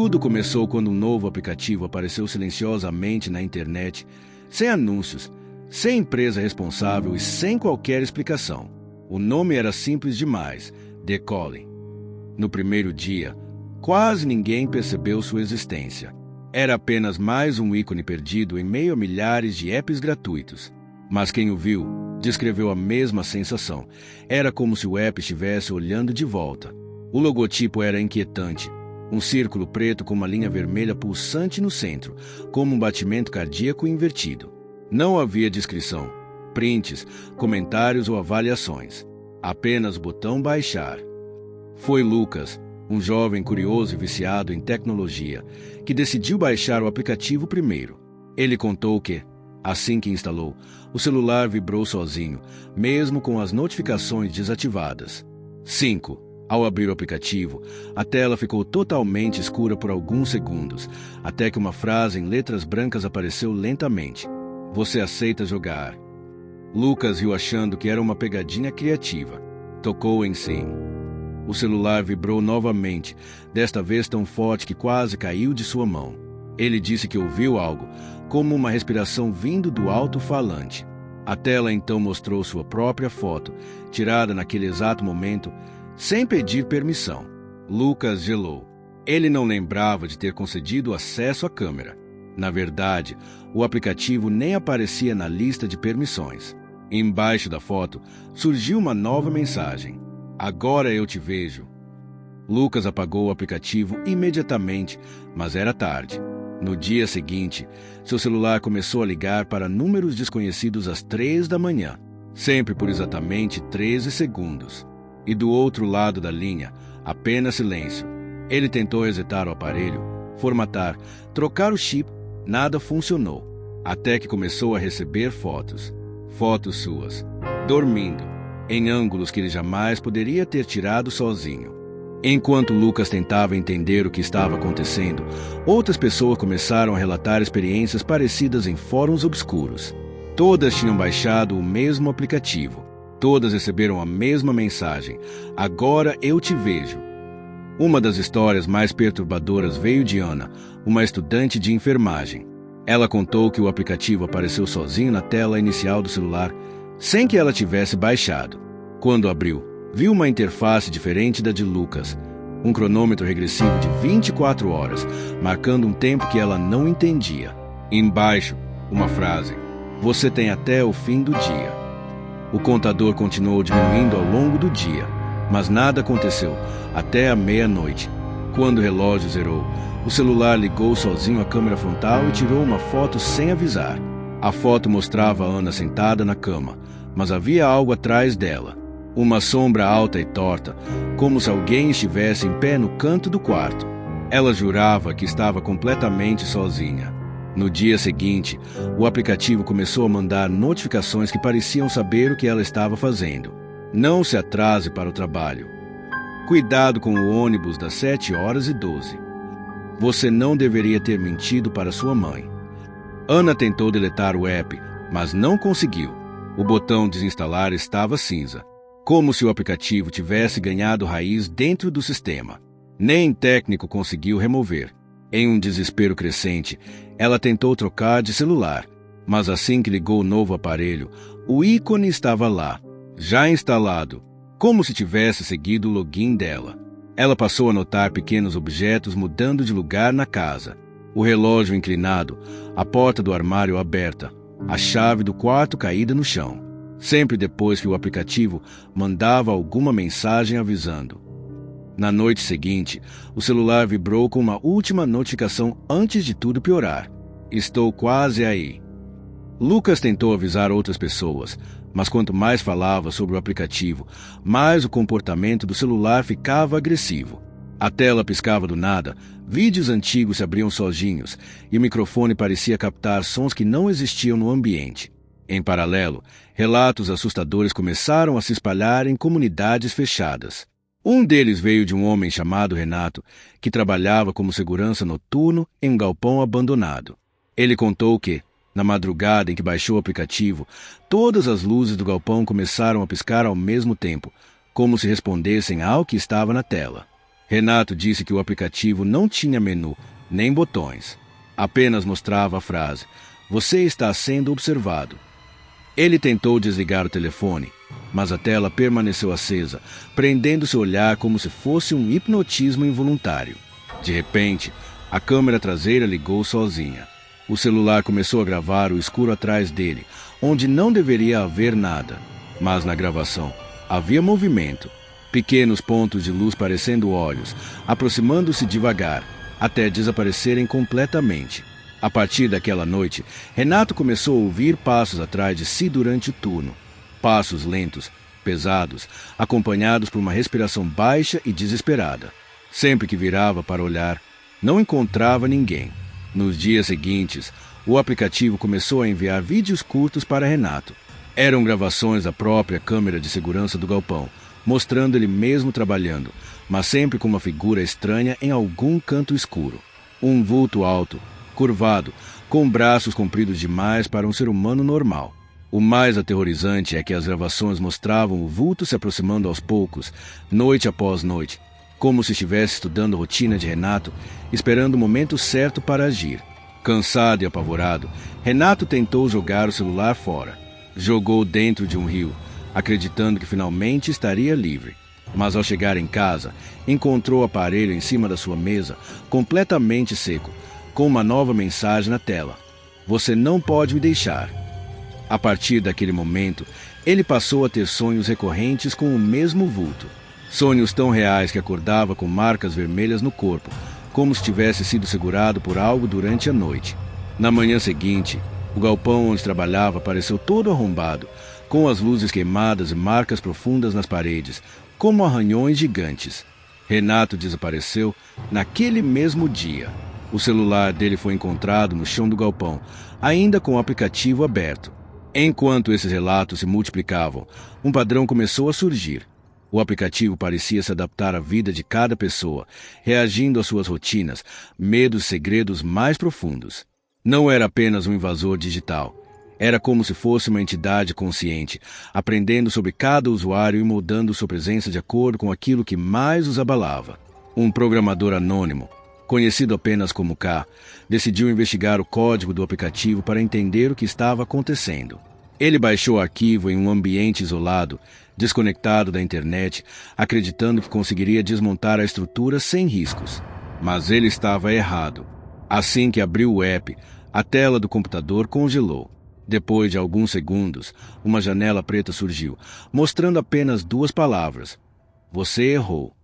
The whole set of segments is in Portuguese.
Tudo começou quando um novo aplicativo apareceu silenciosamente na internet, sem anúncios, sem empresa responsável e sem qualquer explicação. O nome era simples demais: The Calling. No primeiro dia, quase ninguém percebeu sua existência. Era apenas mais um ícone perdido em meio a milhares de apps gratuitos. Mas quem o viu descreveu a mesma sensação. Era como se o app estivesse olhando de volta. O logotipo era inquietante. Um círculo preto com uma linha vermelha pulsante no centro, como um batimento cardíaco invertido. Não havia descrição, prints, comentários ou avaliações. Apenas o botão baixar. Foi Lucas, um jovem curioso e viciado em tecnologia, que decidiu baixar o aplicativo primeiro. Ele contou que, assim que instalou, o celular vibrou sozinho, mesmo com as notificações desativadas. 5. Ao abrir o aplicativo, a tela ficou totalmente escura por alguns segundos, até que uma frase em letras brancas apareceu lentamente. Você aceita jogar? Lucas riu achando que era uma pegadinha criativa. Tocou em sim. O celular vibrou novamente, desta vez tão forte que quase caiu de sua mão. Ele disse que ouviu algo, como uma respiração vindo do alto-falante. A tela então mostrou sua própria foto, tirada naquele exato momento, sem pedir permissão. Lucas gelou. Ele não lembrava de ter concedido acesso à câmera. Na verdade, o aplicativo nem aparecia na lista de permissões. Embaixo da foto, surgiu uma nova mensagem. Agora eu te vejo. Lucas apagou o aplicativo imediatamente, mas era tarde. No dia seguinte, seu celular começou a ligar para números desconhecidos às 3 da manhã, sempre por exatamente 13 segundos. E do outro lado da linha, apenas silêncio. Ele tentou resetar o aparelho, formatar, trocar o chip, nada funcionou. Até que começou a receber fotos. Fotos suas, dormindo, em ângulos que ele jamais poderia ter tirado sozinho. Enquanto Lucas tentava entender o que estava acontecendo, outras pessoas começaram a relatar experiências parecidas em fóruns obscuros. Todas tinham baixado o mesmo aplicativo. Todas receberam a mesma mensagem: agora eu te vejo. Uma das histórias mais perturbadoras veio de Ana, uma estudante de enfermagem. Ela contou que o aplicativo apareceu sozinho na tela inicial do celular, sem que ela tivesse baixado. Quando abriu, viu uma interface diferente da de Lucas, um cronômetro regressivo de 24 horas, marcando um tempo que ela não entendia. Embaixo, uma frase: você tem até o fim do dia. O contador continuou diminuindo ao longo do dia, mas nada aconteceu até a meia-noite. Quando o relógio zerou, o celular ligou sozinho a câmera frontal e tirou uma foto sem avisar. A foto mostrava a Ana sentada na cama, mas havia algo atrás dela. Uma sombra alta e torta, como se alguém estivesse em pé no canto do quarto. Ela jurava que estava completamente sozinha. No dia seguinte, o aplicativo começou a mandar notificações que pareciam saber o que ela estava fazendo. Não se atrase para o trabalho. Cuidado com o ônibus das 7h12. Você não deveria ter mentido para sua mãe. Ana tentou deletar o app, mas não conseguiu. O botão desinstalar estava cinza, como se o aplicativo tivesse ganhado raiz dentro do sistema. Nem técnico conseguiu remover. Em um desespero crescente, ela tentou trocar de celular, mas assim que ligou o novo aparelho, o ícone estava lá, já instalado, como se tivesse seguido o login dela. Ela passou a notar pequenos objetos mudando de lugar na casa. O relógio inclinado, a porta do armário aberta, a chave do quarto caída no chão. Sempre depois que o aplicativo mandava alguma mensagem avisando. Na noite seguinte, o celular vibrou com uma última notificação antes de tudo piorar. Estou quase aí. Lucas tentou avisar outras pessoas, mas quanto mais falava sobre o aplicativo, mais o comportamento do celular ficava agressivo. A tela piscava do nada, vídeos antigos se abriam sozinhos e o microfone parecia captar sons que não existiam no ambiente. Em paralelo, relatos assustadores começaram a se espalhar em comunidades fechadas. Um deles veio de um homem chamado Renato, que trabalhava como segurança noturno em um galpão abandonado. Ele contou que, na madrugada em que baixou o aplicativo, todas as luzes do galpão começaram a piscar ao mesmo tempo, como se respondessem ao que estava na tela. Renato disse que o aplicativo não tinha menu, nem botões. Apenas mostrava a frase: "Você está sendo observado". Ele tentou desligar o telefone, mas a tela permaneceu acesa, prendendo seu olhar como se fosse um hipnotismo involuntário. De repente, a câmera traseira ligou sozinha. O celular começou a gravar o escuro atrás dele, onde não deveria haver nada. Mas na gravação, havia movimento. Pequenos pontos de luz parecendo olhos, aproximando-se devagar, até desaparecerem completamente. A partir daquela noite, Renato começou a ouvir passos atrás de si durante o turno. Passos lentos, pesados, acompanhados por uma respiração baixa e desesperada. Sempre que virava para olhar, não encontrava ninguém. Nos dias seguintes, o aplicativo começou a enviar vídeos curtos para Renato. Eram gravações da própria câmera de segurança do galpão, mostrando ele mesmo trabalhando, mas sempre com uma figura estranha em algum canto escuro. Um vulto alto, curvado, com braços compridos demais para um ser humano normal. O mais aterrorizante é que as gravações mostravam o vulto se aproximando aos poucos, noite após noite, como se estivesse estudando a rotina de Renato, esperando o momento certo para agir. Cansado e apavorado, Renato tentou jogar o celular fora. Jogou dentro de um rio, acreditando que finalmente estaria livre. Mas ao chegar em casa, encontrou o aparelho em cima da sua mesa, completamente seco, com uma nova mensagem na tela: "Você não pode me deixar". A partir daquele momento, ele passou a ter sonhos recorrentes com o mesmo vulto. Sonhos tão reais que acordava com marcas vermelhas no corpo, como se tivesse sido segurado por algo durante a noite. Na manhã seguinte, o galpão onde trabalhava pareceu todo arrombado, com as luzes queimadas e marcas profundas nas paredes, como arranhões gigantes. Renato desapareceu naquele mesmo dia. O celular dele foi encontrado no chão do galpão, ainda com o aplicativo aberto. Enquanto esses relatos se multiplicavam, um padrão começou a surgir. O aplicativo parecia se adaptar à vida de cada pessoa, reagindo às suas rotinas, medos e segredos mais profundos. Não era apenas um invasor digital. Era como se fosse uma entidade consciente, aprendendo sobre cada usuário e moldando sua presença de acordo com aquilo que mais os abalava. Um programador anônimo, conhecido apenas como K, decidiu investigar o código do aplicativo para entender o que estava acontecendo. Ele baixou o arquivo em um ambiente isolado, desconectado da internet, acreditando que conseguiria desmontar a estrutura sem riscos. Mas ele estava errado. Assim que abriu o app, a tela do computador congelou. Depois de alguns segundos, uma janela preta surgiu, mostrando apenas 2 palavras: "Você errou".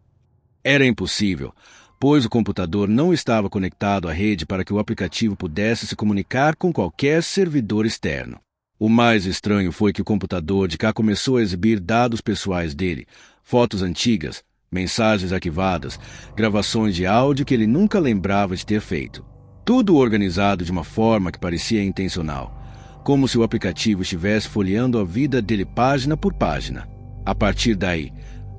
Era impossível, pois o computador não estava conectado à rede para que o aplicativo pudesse se comunicar com qualquer servidor externo. O mais estranho foi que o computador de K começou a exibir dados pessoais dele, fotos antigas, mensagens arquivadas, gravações de áudio que ele nunca lembrava de ter feito. Tudo organizado de uma forma que parecia intencional, como se o aplicativo estivesse folheando a vida dele página por página. A partir daí,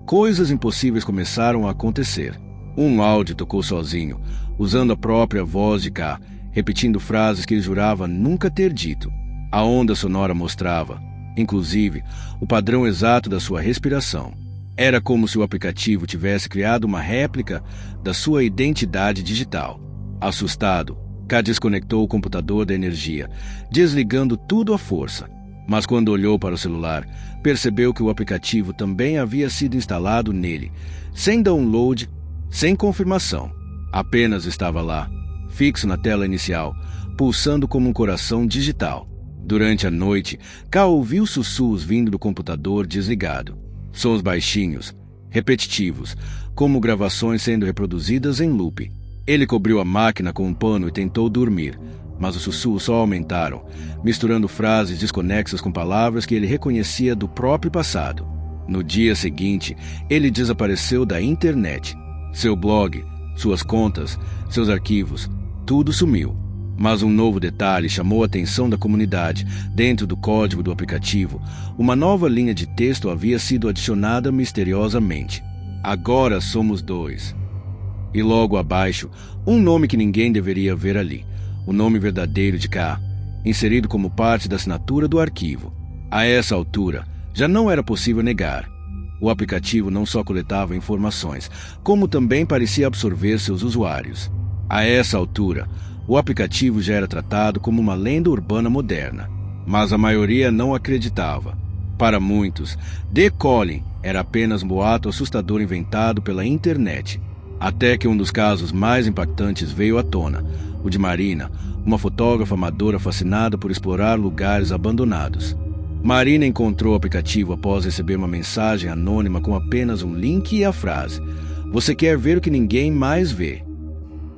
coisas impossíveis começaram a acontecer. Um áudio tocou sozinho, usando a própria voz de K, repetindo frases que ele jurava nunca ter dito. A onda sonora mostrava, inclusive, o padrão exato da sua respiração. Era como se o aplicativo tivesse criado uma réplica da sua identidade digital. Assustado, K desconectou o computador da energia, desligando tudo à força. Mas quando olhou para o celular, percebeu que o aplicativo também havia sido instalado nele, sem download, sem confirmação. Apenas estava lá, fixo na tela inicial, pulsando como um coração digital. Durante a noite, K ouviu sussurros vindo do computador desligado. Sons baixinhos, repetitivos, como gravações sendo reproduzidas em loop. Ele cobriu a máquina com um pano e tentou dormir, mas os sussurros só aumentaram, misturando frases desconexas com palavras que ele reconhecia do próprio passado. No dia seguinte, ele desapareceu da internet. Seu blog, suas contas, seus arquivos, tudo sumiu. Mas um novo detalhe chamou a atenção da comunidade. Dentro do código do aplicativo, uma nova linha de texto havia sido adicionada misteriosamente. "Agora somos 2". E logo abaixo, um nome que ninguém deveria ver ali. O nome verdadeiro de K, inserido como parte da assinatura do arquivo. A essa altura, já não era possível negar. O aplicativo não só coletava informações, como também parecia absorver seus usuários. A essa altura, o aplicativo já era tratado como uma lenda urbana moderna, mas a maioria não acreditava. Para muitos, The Calling era apenas um boato assustador inventado pela internet, até que um dos casos mais impactantes veio à tona, o de Marina, uma fotógrafa amadora fascinada por explorar lugares abandonados. Marina encontrou o aplicativo após receber uma mensagem anônima com apenas um link e a frase: "Você quer ver o que ninguém mais vê?"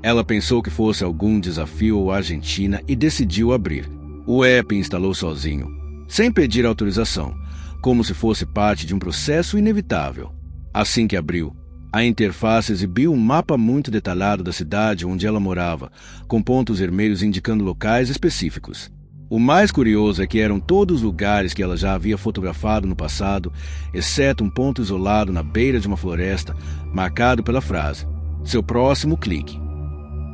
Ela pensou que fosse algum desafio à Argentina e decidiu abrir. O app instalou sozinho, sem pedir autorização, como se fosse parte de um processo inevitável. Assim que abriu, a interface exibiu um mapa muito detalhado da cidade onde ela morava, com pontos vermelhos indicando locais específicos. O mais curioso é que eram todos lugares que ela já havia fotografado no passado, exceto um ponto isolado na beira de uma floresta, marcado pela frase: "Seu próximo clique".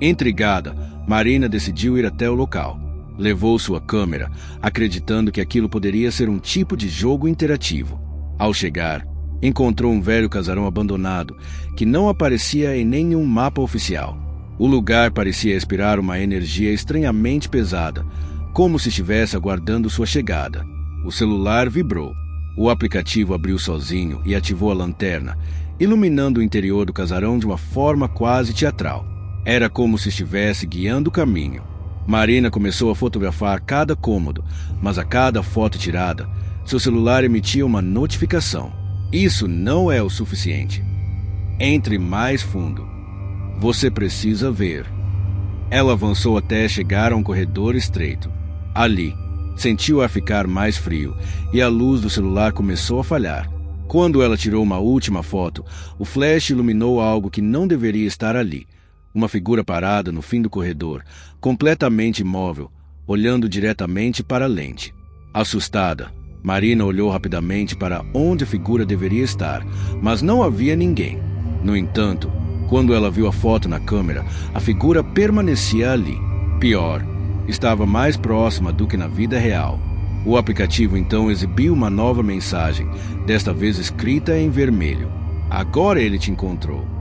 Intrigada, Marina decidiu ir até o local. Levou sua câmera, acreditando que aquilo poderia ser um tipo de jogo interativo. Ao chegar, encontrou um velho casarão abandonado, que não aparecia em nenhum mapa oficial. O lugar parecia expirar uma energia estranhamente pesada, como se estivesse aguardando sua chegada. O celular vibrou. O aplicativo abriu sozinho e ativou a lanterna, iluminando o interior do casarão de uma forma quase teatral. Era como se estivesse guiando o caminho. Marina começou a fotografar cada cômodo, mas a cada foto tirada, seu celular emitia uma notificação. Isso não é o suficiente. Entre mais fundo. Você precisa ver. Ela avançou até chegar a um corredor estreito. Ali, sentiu ar ficar mais frio e a luz do celular começou a falhar. Quando ela tirou uma última foto, o flash iluminou algo que não deveria estar ali. Uma figura parada no fim do corredor, completamente imóvel, olhando diretamente para a lente. Assustada, Marina olhou rapidamente para onde a figura deveria estar, mas não havia ninguém. No entanto, quando ela viu a foto na câmera, a figura permanecia ali. Pior, estava mais próxima do que na vida real. O aplicativo então exibiu uma nova mensagem, desta vez escrita em vermelho: "Agora ele te encontrou."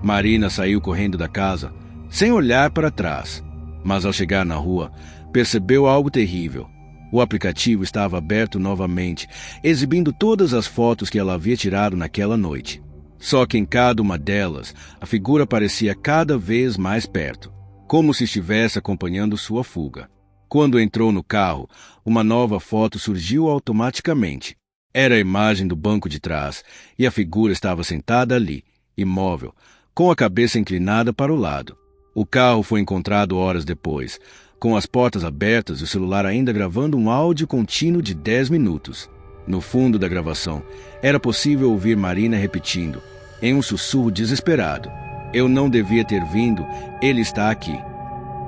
Marina saiu correndo da casa, sem olhar para trás. Mas ao chegar na rua, percebeu algo terrível. O aplicativo estava aberto novamente, exibindo todas as fotos que ela havia tirado naquela noite. Só que em cada uma delas, a figura parecia cada vez mais perto, como se estivesse acompanhando sua fuga. Quando entrou no carro, uma nova foto surgiu automaticamente. Era a imagem do banco de trás, e a figura estava sentada ali, imóvel, com a cabeça inclinada para o lado. O carro foi encontrado horas depois, com as portas abertas e o celular ainda gravando um áudio contínuo de 10 minutos. No fundo da gravação, era possível ouvir Marina repetindo, em um sussurro desesperado: "Eu não devia ter vindo, ele está aqui."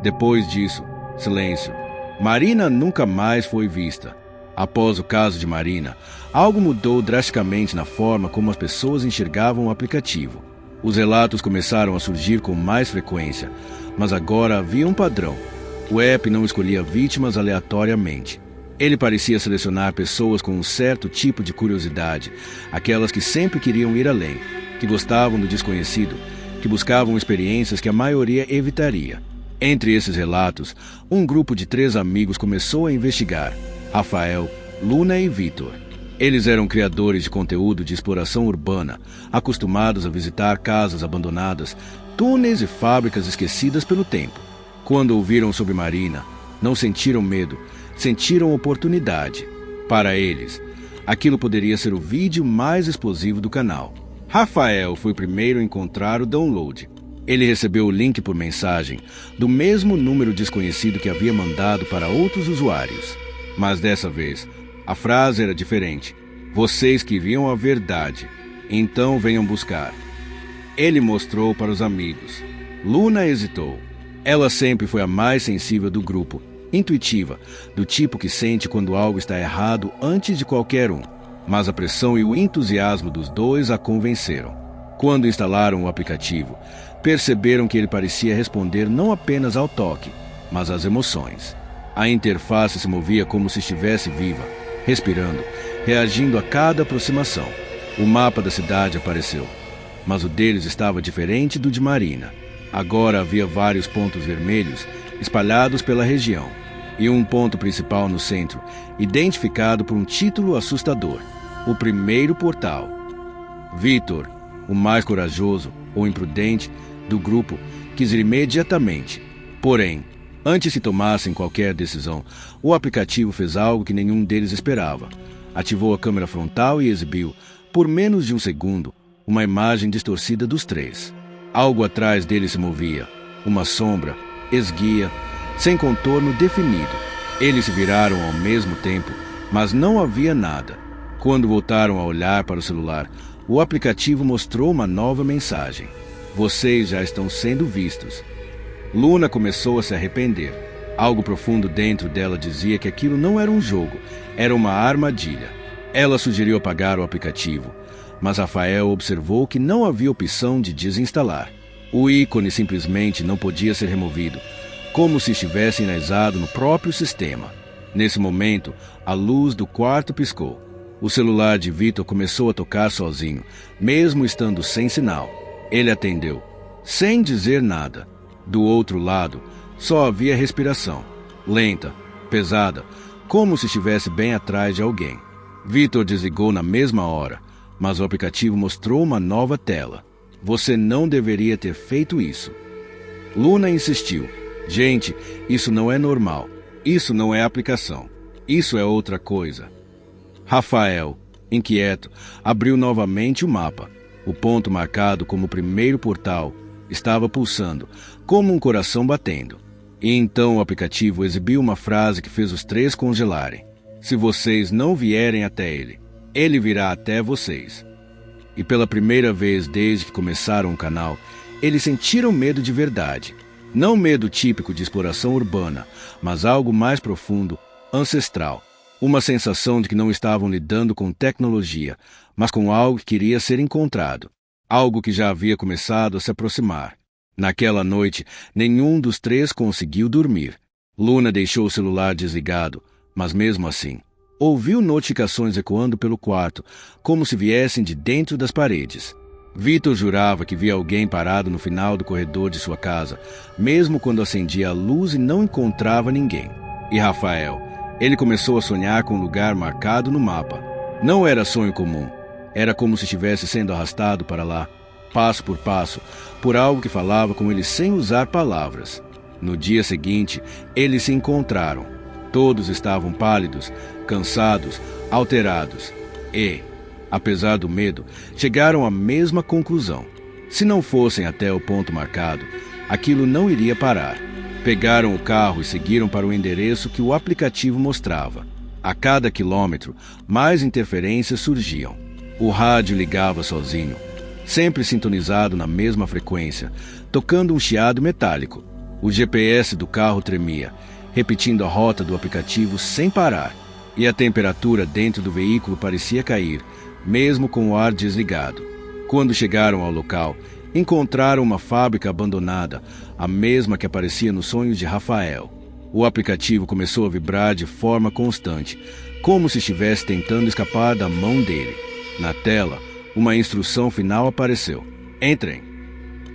Depois disso, silêncio. Marina nunca mais foi vista. Após o caso de Marina, algo mudou drasticamente na forma como as pessoas enxergavam o aplicativo. Os relatos começaram a surgir com mais frequência, mas agora havia um padrão. O app não escolhia vítimas aleatoriamente. Ele parecia selecionar pessoas com um certo tipo de curiosidade, aquelas que sempre queriam ir além, que gostavam do desconhecido, que buscavam experiências que a maioria evitaria. Entre esses relatos, um grupo de 3 amigos começou a investigar: Rafael, Luna e Vitor. Eles eram criadores de conteúdo de exploração urbana, acostumados a visitar casas abandonadas, túneis e fábricas esquecidas pelo tempo. Quando ouviram sobre Marina, não sentiram medo, sentiram oportunidade. Para eles, aquilo poderia ser o vídeo mais explosivo do canal. Rafael foi o primeiro a encontrar o download. Ele recebeu o link por mensagem, do mesmo número desconhecido que havia mandado para outros usuários. Mas dessa vez, a frase era diferente: "Vocês queriam a verdade, então venham buscar." Ele mostrou para os amigos. Luna hesitou. Ela sempre foi a mais sensível do grupo, intuitiva, do tipo que sente quando algo está errado antes de qualquer um. Mas a pressão e o entusiasmo dos dois a convenceram. Quando instalaram o aplicativo, perceberam que ele parecia responder não apenas ao toque, mas às emoções. A interface se movia como se estivesse viva, respirando, reagindo a cada aproximação. O mapa da cidade apareceu, mas o deles estava diferente do de Marina. Agora havia vários pontos vermelhos espalhados pela região, e um ponto principal no centro, identificado por um título assustador: o primeiro portal. Victor, o mais corajoso ou imprudente do grupo, quis ir imediatamente. Porém, antes que tomassem qualquer decisão, o aplicativo fez algo que nenhum deles esperava. Ativou a câmera frontal e exibiu, por menos de um segundo, uma imagem distorcida dos três. Algo atrás deles se movia, uma sombra, esguia, sem contorno definido. Eles se viraram ao mesmo tempo, mas não havia nada. Quando voltaram a olhar para o celular, o aplicativo mostrou uma nova mensagem: vocês já estão sendo vistos. Luna começou a se arrepender. Algo profundo dentro dela dizia que aquilo não era um jogo, era uma armadilha. Ela sugeriu apagar o aplicativo, mas Rafael observou que não havia opção de desinstalar. O ícone simplesmente não podia ser removido, como se estivesse enraizado no próprio sistema. Nesse momento, a luz do quarto piscou. O celular de Victor começou a tocar sozinho, mesmo estando sem sinal. Ele atendeu, sem dizer nada. Do outro lado, só havia respiração, lenta, pesada, como se estivesse bem atrás de alguém. Victor desligou na mesma hora, mas o aplicativo mostrou uma nova tela. Você não deveria ter feito isso. Luna insistiu. Gente, isso não é normal. Isso não é aplicação. Isso é outra coisa. Rafael, inquieto, abriu novamente o mapa. O ponto marcado como o primeiro portal estava pulsando, como um coração batendo. E então o aplicativo exibiu uma frase que fez os três congelarem. Se vocês não vierem até ele, ele virá até vocês. E pela primeira vez desde que começaram o canal, eles sentiram medo de verdade. Não medo típico de exploração urbana, mas algo mais profundo, ancestral. Uma sensação de que não estavam lidando com tecnologia, mas com algo que queria ser encontrado. Algo que já havia começado a se aproximar. Naquela noite, nenhum dos três conseguiu dormir. Luna deixou o celular desligado, mas mesmo assim, ouviu notificações ecoando pelo quarto, como se viessem de dentro das paredes. Victor jurava que via alguém parado no final do corredor de sua casa, mesmo quando acendia a luz e não encontrava ninguém. E Rafael, ele começou a sonhar com um lugar marcado no mapa. Não era sonho comum. Era como se estivesse sendo arrastado para lá, passo por passo, por algo que falava com ele sem usar palavras. No dia seguinte, eles se encontraram. Todos estavam pálidos, cansados, alterados e, apesar do medo, chegaram à mesma conclusão. Se não fossem até o ponto marcado, aquilo não iria parar. Pegaram o carro e seguiram para o endereço que o aplicativo mostrava. A cada quilômetro, mais interferências surgiam. O rádio ligava sozinho, sempre sintonizado na mesma frequência, tocando um chiado metálico. O GPS do carro tremia, repetindo a rota do aplicativo sem parar, e a temperatura dentro do veículo parecia cair, mesmo com o ar desligado. Quando chegaram ao local, encontraram uma fábrica abandonada, a mesma que aparecia nos sonhos de Rafael. O aplicativo começou a vibrar de forma constante, como se estivesse tentando escapar da mão dele. Na tela, uma instrução final apareceu: entrem.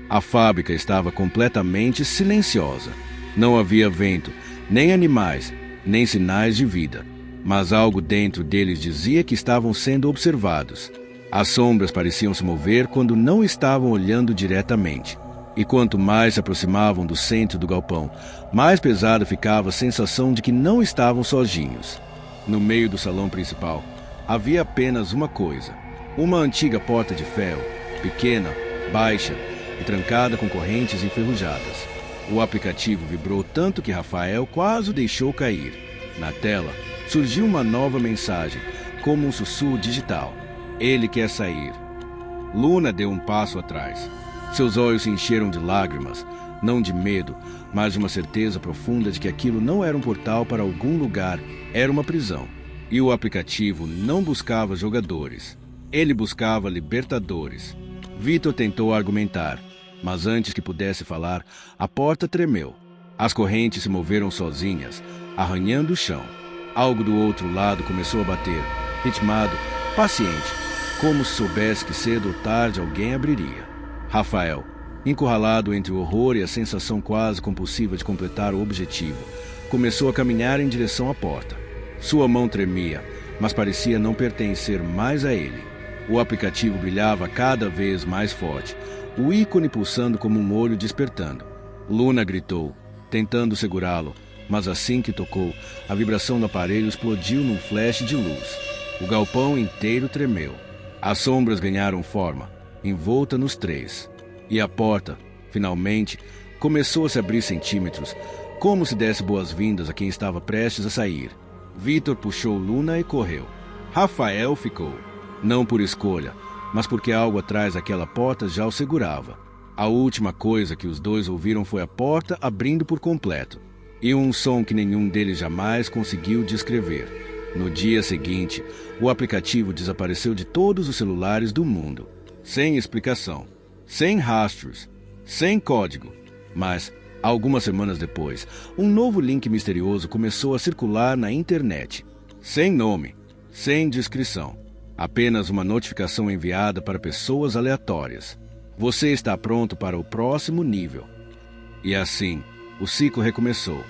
A fábrica estava completamente silenciosa. Não havia vento, nem animais, nem sinais de vida. Mas algo dentro deles dizia que estavam sendo observados. As sombras pareciam se mover quando não estavam olhando diretamente. E quanto mais se aproximavam do centro do galpão, mais pesada ficava a sensação de que não estavam sozinhos. No meio do salão principal, havia apenas uma coisa: uma antiga porta de ferro, pequena, baixa e trancada com correntes enferrujadas. O aplicativo vibrou tanto que Rafael quase o deixou cair. Na tela, surgiu uma nova mensagem, como um sussurro digital: ele quer sair. Luna deu um passo atrás. Seus olhos se encheram de lágrimas, não de medo, mas de uma certeza profunda de que aquilo não era um portal para algum lugar, era uma prisão. E o aplicativo não buscava jogadores. Ele buscava libertadores. Victor tentou argumentar, mas antes que pudesse falar, a porta tremeu. As correntes se moveram sozinhas, arranhando o chão. Algo do outro lado começou a bater, ritmado, paciente, como se soubesse que cedo ou tarde alguém abriria. Rafael, encurralado entre o horror e a sensação quase compulsiva de completar o objetivo, começou a caminhar em direção à porta. Sua mão tremia, mas parecia não pertencer mais a ele. O aplicativo brilhava cada vez mais forte, o ícone pulsando como um olho despertando. Luna gritou, tentando segurá-lo, mas assim que tocou, a vibração do aparelho explodiu num flash de luz. O galpão inteiro tremeu. As sombras ganharam forma, envolta nos três. E a porta, finalmente, começou a se abrir centímetros, como se desse boas-vindas a quem estava prestes a sair. Vitor puxou Luna e correu. Rafael ficou. Não por escolha, mas porque algo atrás daquela porta já o segurava. A última coisa que os dois ouviram foi a porta abrindo por completo, e um som que nenhum deles jamais conseguiu descrever. No dia seguinte, o aplicativo desapareceu de todos os celulares do mundo, sem explicação, sem rastros, sem código. Mas, algumas semanas depois, um novo link misterioso começou a circular na internet. Sem nome, sem descrição. Apenas uma notificação enviada para pessoas aleatórias. Você está pronto para o próximo nível. E assim, o ciclo recomeçou.